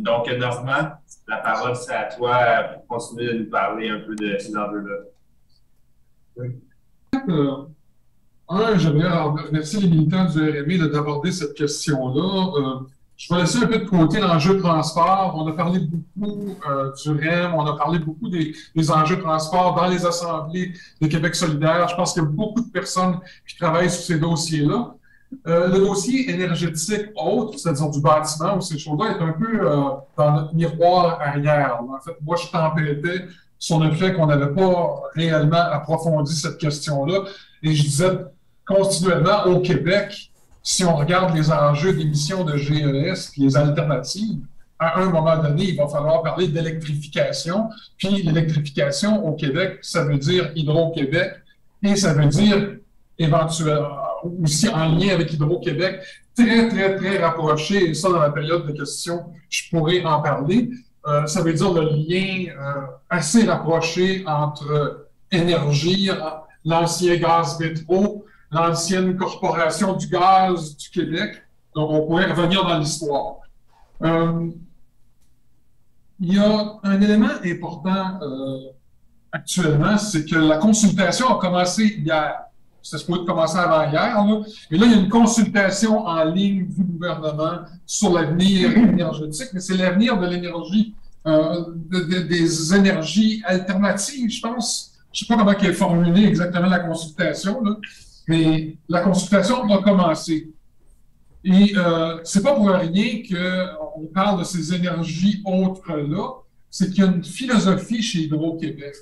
Donc, Normand, la parole, c'est à toi pour continuer de nous parler un peu de ces enjeux-là. J'aimerais remercier les militants du RMI d'aborder cette question-là. Je vais laisser un peu de côté l'enjeu de transport. On a parlé beaucoup du REM, on a parlé beaucoup des enjeux de transport dans les assemblées de Québec solidaire. Je pense qu'il y a beaucoup de personnes qui travaillent sur ces dossiers-là. Le dossier énergétique autre, c'est-à-dire du bâtiment ou ces choses-là, est un peu dans notre miroir arrière. En fait, moi, je tempêtais sur le fait qu'on n'avait pas réellement approfondi cette question-là. Et je disais continuellement au Québec, si on regarde les enjeux d'émissions de GES puis les alternatives, à un moment donné, il va falloir parler d'électrification. Puis l'électrification au Québec, ça veut dire Hydro-Québec et ça veut dire éventuellement aussi en lien avec Hydro-Québec, très, très, très rapproché, et ça, dans la période de questions, je pourrais en parler. Ça veut dire le lien assez rapproché entre énergie, l'ancien gaz métro, l'ancienne corporation du gaz du Québec. Donc, on pourrait revenir dans l'histoire. Il y a un élément important actuellement, c'est que la consultation a commencé hier. C'était supposé commencer avant hier, là. Et là, il y a une consultation en ligne du gouvernement sur l'avenir énergétique, mais c'est l'avenir de l'énergie, des énergies alternatives, je pense. Je ne sais pas comment elle est formulée exactement la consultation, là, mais la consultation a commencé. Et c'est pas pour rien qu'on parle de ces énergies autres-là, c'est qu'il y a une philosophie chez Hydro-Québec.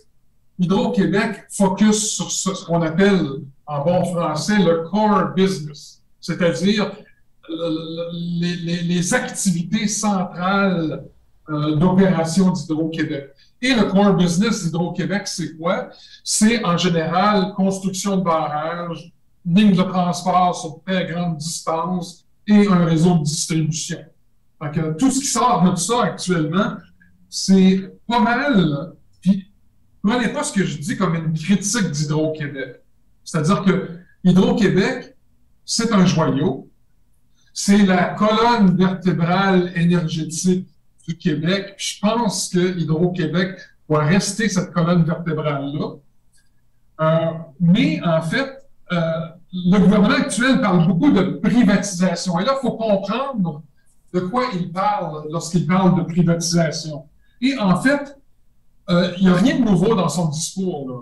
Hydro-Québec focus sur ce qu'on appelle, en bon français, le core business, c'est-à-dire les activités centrales d'opération d'Hydro-Québec. Et le core business d'Hydro-Québec, c'est quoi? C'est en général construction de barrages, lignes de transport sur très grande distance et un réseau de distribution. Donc, tout ce qui sort de ça actuellement, c'est pas mal. Puis, prenez pas ce que je dis comme une critique d'Hydro-Québec. C'est-à-dire que Hydro-Québec, c'est un joyau. C'est la colonne vertébrale énergétique du Québec. Puis je pense que Hydro-Québec doit rester cette colonne vertébrale-là. Mais en fait, le gouvernement actuel parle beaucoup de privatisation. Et là, il faut comprendre de quoi il parle lorsqu'il parle de privatisation. Et en fait, il n'y a rien de nouveau dans son discours, là.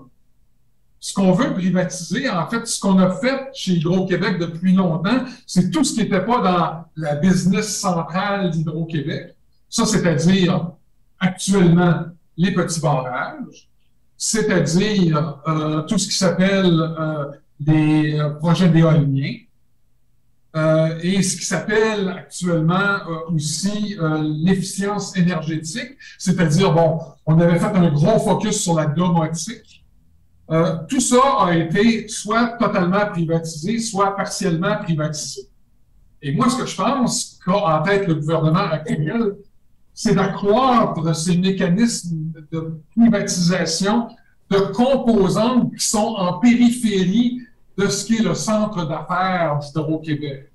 Ce qu'on veut privatiser, en fait, ce qu'on a fait chez Hydro-Québec depuis longtemps, c'est tout ce qui n'était pas dans la business centrale d'Hydro-Québec. Ça, c'est-à-dire actuellement les petits barrages, c'est-à-dire tout ce qui s'appelle des projets d'éoliens, et ce qui s'appelle actuellement aussi l'efficience énergétique, c'est-à-dire, bon, on avait fait un gros focus sur la domotique. Tout ça a été soit totalement privatisé, soit partiellement privatisé. Et moi, ce que je pense qu'a en tête le gouvernement actuel, c'est d'accroître ces mécanismes de privatisation de composantes qui sont en périphérie de ce qui est le centre d'affaires d'Hydro-Québec.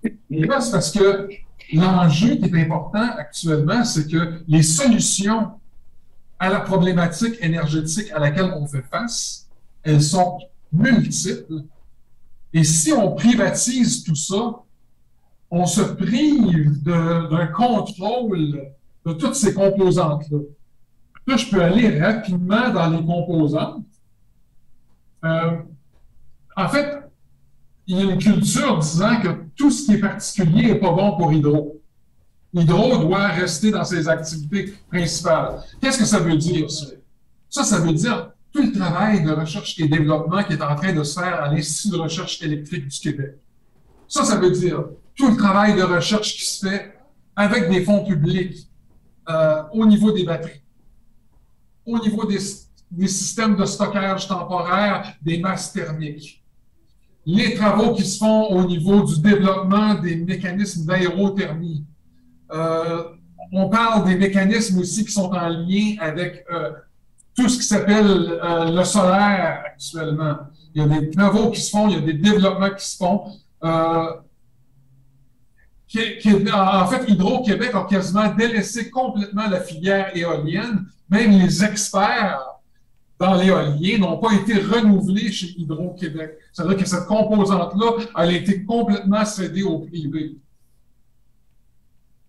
Et là, c'est parce que l'enjeu qui est important actuellement, c'est que les solutions à la problématique énergétique à laquelle on fait face, elles sont multiples. Et si on privatise tout ça, on se prive d'un contrôle de toutes ces composantes-là. Là, je peux aller rapidement dans les composantes. En fait, il y a une culture disant que tout ce qui est particulier n'est pas bon pour Hydro. Hydro doit rester dans ses activités principales. Qu'est-ce que ça veut dire, ça? Ça veut dire tout le travail de recherche et développement qui est en train de se faire à l'Institut de recherche électrique du Québec. Ça veut dire tout le travail de recherche qui se fait avec des fonds publics au niveau des batteries, au niveau des systèmes de stockage temporaire des masses thermiques, les travaux qui se font au niveau du développement des mécanismes d'aérothermie. On parle des mécanismes aussi qui sont en lien avec tout ce qui s'appelle le solaire actuellement. Il y a des travaux qui se font, il y a des développements qui se font. En fait, Hydro-Québec a quasiment délaissé complètement la filière éolienne. Même les experts dans l'éolien n'ont pas été renouvelés chez Hydro-Québec. C'est-à-dire que cette composante-là, elle a été complètement cédée au privé.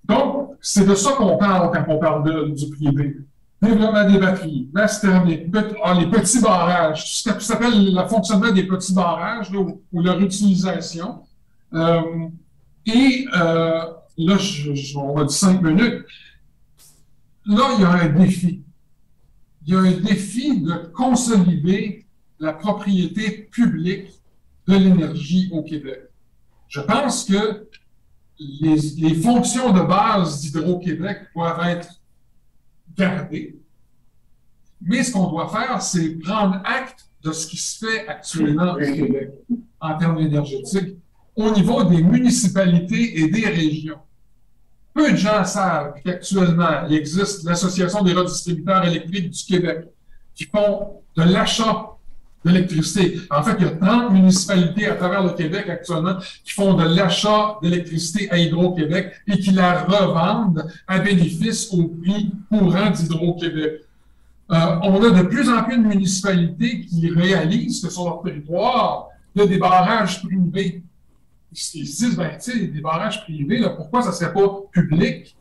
Donc, c'est de ça qu'on parle quand on parle du privé. Développement des batteries, masse thermique, les petits barrages, tout ce qui s'appelle le fonctionnement des petits barrages là, ou leur utilisation. Là, on va dire 5 minutes. Là, il y a un défi. Il y a un défi de consolider la propriété publique de l'énergie au Québec. Je pense que les fonctions de base d'Hydro-Québec doivent être gardées. Mais ce qu'on doit faire, c'est prendre acte de ce qui se fait actuellement au Québec en termes énergétiques au niveau des municipalités et des régions. Peu de gens savent qu'actuellement, il existe l'Association des redistributeurs électriques du Québec qui font de l'achat d'électricité. En fait, il y a 30 municipalités à travers le Québec actuellement qui font de l'achat d'électricité à Hydro-Québec et qui la revendent à bénéfice au prix courant d'Hydro-Québec. On a de plus en plus de municipalités qui réalisent que sur leur territoire, il y a des barrages privés. Ils se disent, ben, tu sais, des barrages privés, là, pourquoi ça ne serait pas public?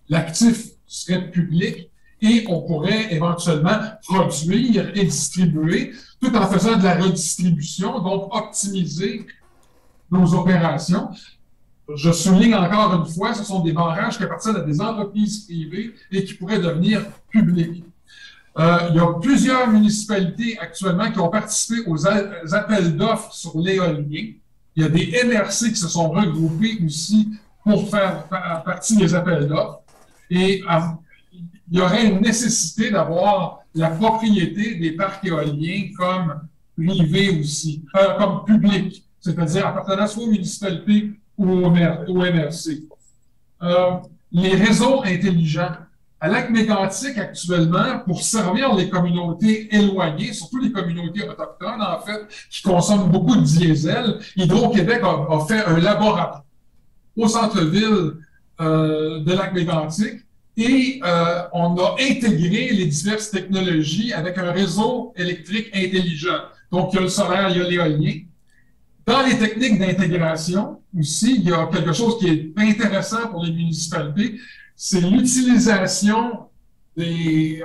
L'actif serait public et on pourrait éventuellement produire et distribuer tout en faisant de la redistribution, donc optimiser nos opérations. Je souligne encore une fois, ce sont des barrages qui appartiennent à des entreprises privées et qui pourraient devenir publics. Il y a plusieurs municipalités actuellement qui ont participé aux appels d'offres sur l'éolien. Il y a des MRC qui se sont regroupés aussi pour faire partie des appels d'offres. Et il y aurait une nécessité d'avoir la propriété des parcs éoliens comme privés aussi, comme publics, c'est-à-dire appartenant soit aux municipalités ou aux MRC. Les réseaux intelligents. À Lac-Mégantic, actuellement, pour servir les communautés éloignées, surtout les communautés autochtones, en fait, qui consomment beaucoup de diesel, Hydro-Québec a fait un laboratoire au centre-ville de Lac-Mégantic et on a intégré les diverses technologies avec un réseau électrique intelligent. Donc, il y a le solaire, il y a l'éolien. Dans les techniques d'intégration aussi, il y a quelque chose qui est intéressant pour les municipalités, c'est l'utilisation des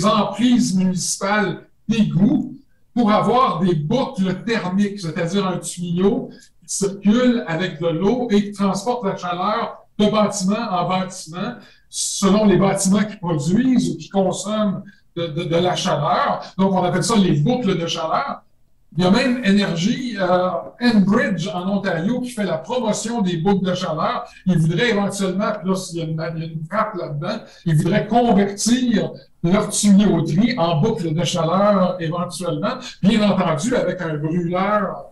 emprises municipales d'égouts pour avoir des boucles thermiques, c'est-à-dire un tuyau qui circule avec de l'eau et qui transporte la chaleur de bâtiment en bâtiment selon les bâtiments qui produisent ou qui consomment de la chaleur. Donc, on appelle ça les boucles de chaleur. Il y a même Énergie, Enbridge en Ontario qui fait la promotion des boucles de chaleur. Ils voudraient éventuellement, puis là, il y a une frappe là-dedans, ils voudraient convertir leur tuyauterie en boucle de chaleur éventuellement, bien entendu avec un brûleur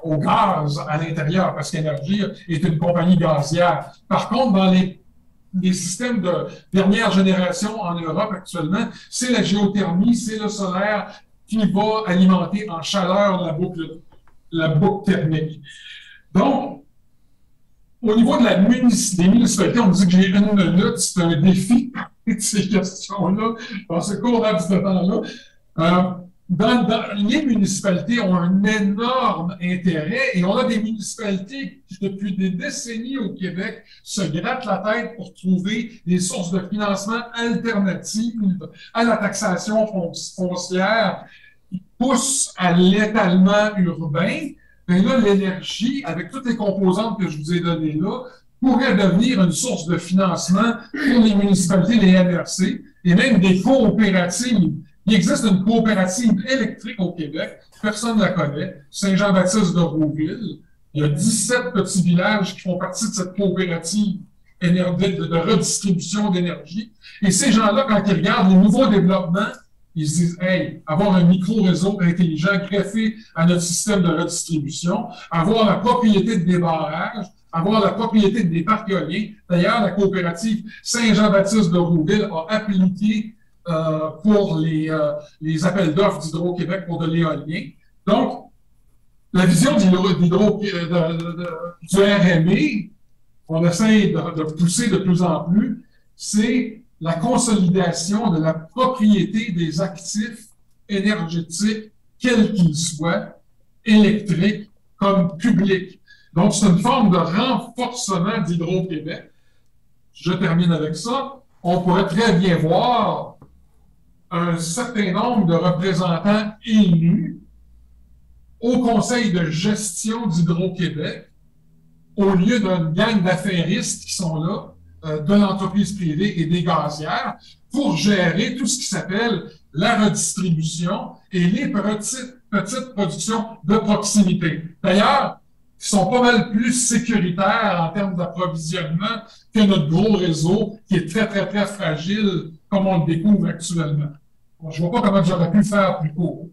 au gaz à l'intérieur, parce qu'Énergie est une compagnie gazière. Par contre, dans les systèmes de dernière génération en Europe actuellement, c'est la géothermie, c'est le solaire, qui va alimenter en chaleur la boucle thermique. Donc, au niveau des municipalités, on dit que j'ai 1 minute, c'est un défi, ces questions-là, dans ce court laps de temps-là. Dans les municipalités ont un énorme intérêt et on a des municipalités qui, depuis des décennies au Québec, se grattent la tête pour trouver des sources de financement alternatives à la taxation foncière qui pousse à l'étalement urbain. Mais là, l'énergie, avec toutes les composantes que je vous ai données là, pourrait devenir une source de financement pour les municipalités, les MRC, et même des coopératives. Il existe une coopérative électrique au Québec, personne ne la connaît, Saint-Jean-Baptiste de Rouville. Il y a 17 petits villages qui font partie de cette coopérative de redistribution d'énergie. Et ces gens-là, quand ils regardent les nouveaux développements, ils se disent, hey, avoir un micro-réseau intelligent greffé à notre système de redistribution, avoir la propriété de des barrages, avoir la propriété des parcs éoliens. D'ailleurs, la coopérative Saint-Jean-Baptiste de Rouville a appliqué pour les appels d'offres d'Hydro-Québec pour de l'éolien. Donc, la vision du RME, qu'on essaye de pousser de plus en plus, c'est la consolidation de la propriété des actifs énergétiques, quels qu'ils soient, électriques comme publics. Donc, c'est une forme de renforcement d'Hydro-Québec. Je termine avec ça. On pourrait très bien voir un certain nombre de représentants élus au conseil de gestion d'Hydro-Québec, au lieu d'une gang d'affairistes qui sont là, de l'entreprise privée et des gazières, pour gérer tout ce qui s'appelle la redistribution et les petites productions de proximité. D'ailleurs, qui sont pas mal plus sécuritaires en termes d'approvisionnement que notre gros réseau, qui est très, très, très fragile, comme on le découvre actuellement. Bon, je vois pas comment j'aurais pu faire plus court.